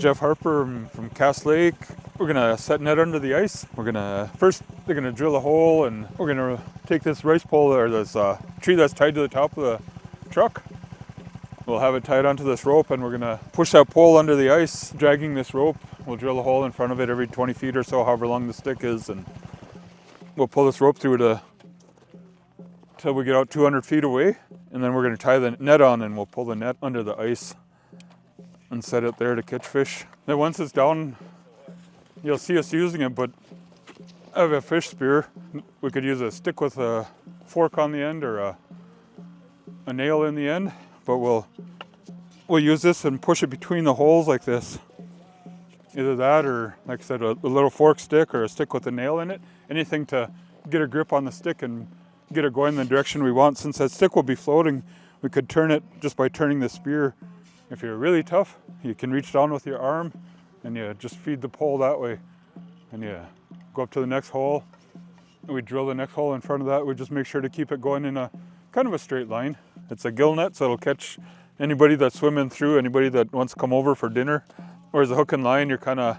Jeff Harper from Cass Lake. We're gonna set net under the ice. They're gonna drill a hole, and we're gonna take this rice pole or this tree that's tied to the top of the truck. We'll have it tied onto this rope, and we're gonna push that pole under the ice, dragging this rope. We'll drill a hole in front of it every 20 feet or so, however long the stick is, and we'll pull this rope through till we get out 200 feet away, and then we're gonna tie the net on, and we'll pull the net under the ice and set it there to catch fish. Then once it's down, you'll see us using it, but I have a fish spear. We could use a stick with a fork on the end or a nail in the end, but we'll use this and push it between the holes like this. Either that or, like I said, a little fork stick or a stick with a nail in it. Anything to get a grip on the stick and get it going in the direction we want. Since that stick will be floating, we could turn it just by turning the spear. If you're really tough, you can reach down with your arm and you just feed the pole that way. And you go up to the next hole, and we drill the next hole in front of that. We just make sure to keep it going in a kind of a straight line. It's a gill net, so it'll catch anybody that's swimming through, anybody that wants to come over for dinner. Whereas a hook and line, you're kind of,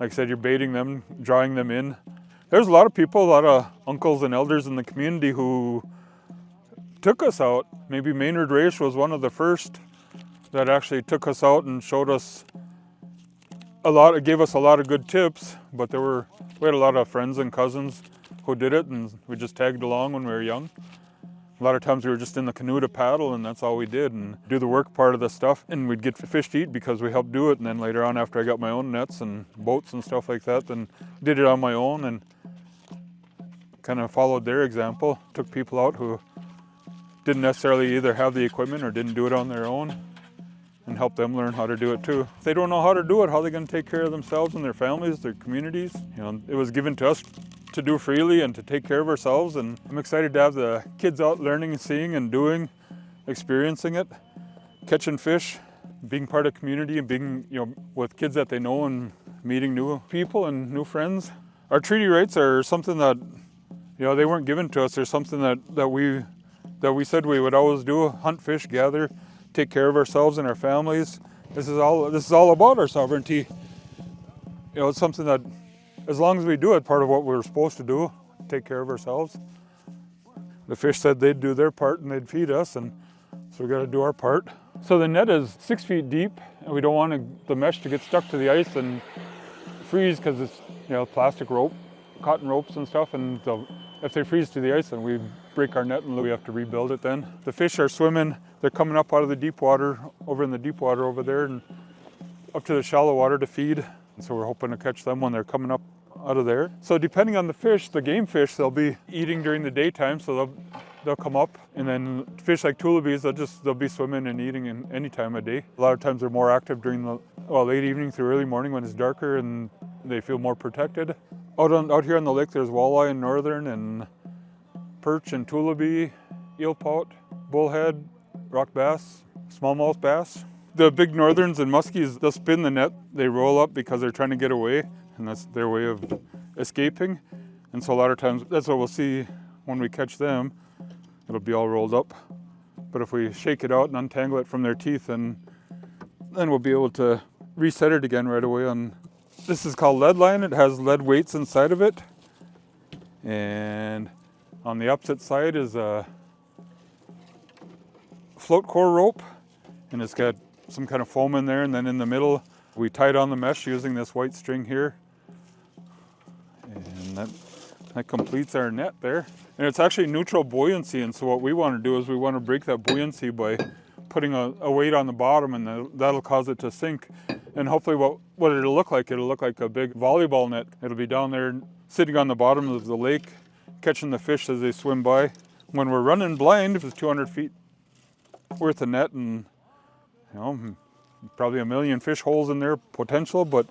like I said, you're baiting them, drawing them in. There's a lot of people, a lot of uncles and elders in the community who took us out. Maybe Maynard Raish was one of the first that actually took us out and showed us gave us a lot of good tips, but we had a lot of friends and cousins who did it, and we just tagged along when we were young. A lot of times we were just in the canoe to paddle, and that's all we did, and do the work part of the stuff, and we'd get fish to eat because we helped do it. And then later on, after I got my own nets and boats and stuff like that, then did it on my own and kind of followed their example. Took people out who didn't necessarily either have the equipment or didn't do it on their own, and help them learn how to do it too. If they don't know how to do it, how are they going to take care of themselves and their families, their communities? You know, it was given to us to do freely and to take care of ourselves, and I'm excited to have the kids out learning, seeing and doing, experiencing it, catching fish, being part of community and being, with kids that they know and meeting new people and new friends. Our treaty rights are something that, they weren't given to us. They're something that we said we would always do: hunt, fish, gather, take care of ourselves and our families. This is all about our sovereignty. It's something that, as long as we do it, part of what we're supposed to do, take care of ourselves. The fish said they'd do their part and they'd feed us, and so we got to do our part. So the net is 6 feet deep, and we don't want the mesh to get stuck to the ice and freeze, because it's plastic rope, cotton ropes and stuff, and if they freeze to the ice, then we break our net and we have to rebuild it then. The fish are swimming. They're coming up out of the deep water, over in the deep water over there, and up to the shallow water to feed. And so we're hoping to catch them when they're coming up out of there. So depending on the fish, the game fish, they'll be eating during the daytime, so they'll come up. And then fish like tullibees, they'll be swimming and eating in any time of day. A lot of times they're more active during the late evening through early morning when it's darker and they feel more protected. Out here on the lake, there's walleye and northern and perch and tullibee, eelpout, bullhead, rock bass, smallmouth bass. The big northerns and muskies, they'll spin the net. They roll up because they're trying to get away, and that's their way of escaping. And so a lot of times, that's what we'll see when we catch them. It'll be all rolled up. But if we shake it out and untangle it from their teeth, then we'll be able to reset it again right away. This is called lead line. It has lead weights inside of it. And on the opposite side is a float core rope, and it's got some kind of foam in there, and then in the middle we tied on the mesh using this white string here, and that completes our net there. And it's actually neutral buoyancy, and so what we want to do is we want to break that buoyancy by putting a weight on the bottom, and that'll cause it to sink. And hopefully what it'll look like a big volleyball net. It'll be down there sitting on the bottom of the lake, catching the fish as they swim by. When we're running blind, it's 200 feet worth of net, and probably 1 million fish holes in there potential, but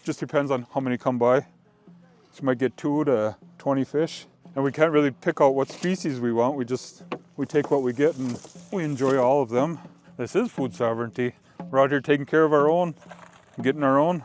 just depends on how many come by. So you might get 2 to 20 fish, and we can't really pick out what species we want. We take what we get and we enjoy all of them. This is food sovereignty. We're out here taking care of our own, getting our own.